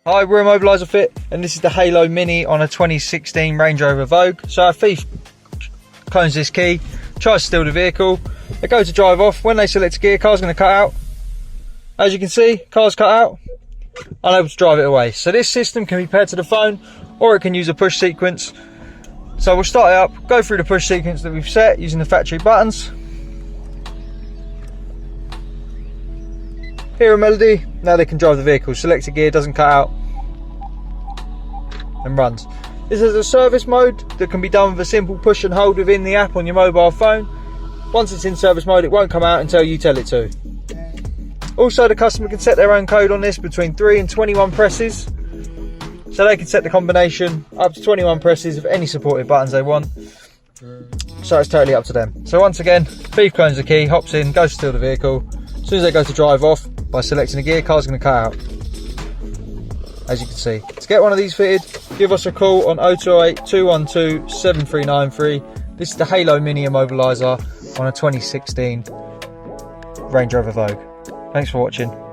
Hi, we're Immobiliser Fit, and this is the Halo Mini on a 2016 Range Rover Vogue. So our thief clones this key, tries to steal the vehicle. They go to drive off. When they select a gear, car's going to cut out. As you can see, car's cut out, unable to drive it away. So this system can be paired to the phone, or it can use a push sequence. So we'll start it up, go through the push sequence that we've set using the factory buttons. Hear a melody, now they can drive the vehicle. Select a gear, doesn't cut out, and runs. This is a service mode that can be done with a simple push and hold within the app on your mobile phone. Once it's in service mode, it won't come out until you tell it to. Also, the customer can set their own code on this between 3 and 21 presses. So they can set the combination up to 21 presses of any supported buttons they want. So it's totally up to them. So once again, thief clones the key, hops in, goes to steal the vehicle. As soon as they go to drive off, by selecting a gear, car's going to cut out, as you can see. To get one of these fitted, give us a call on 028 212 7393. This is the Halo Mini Immobiliser on a 2016 Range Rover Vogue. Thanks for watching.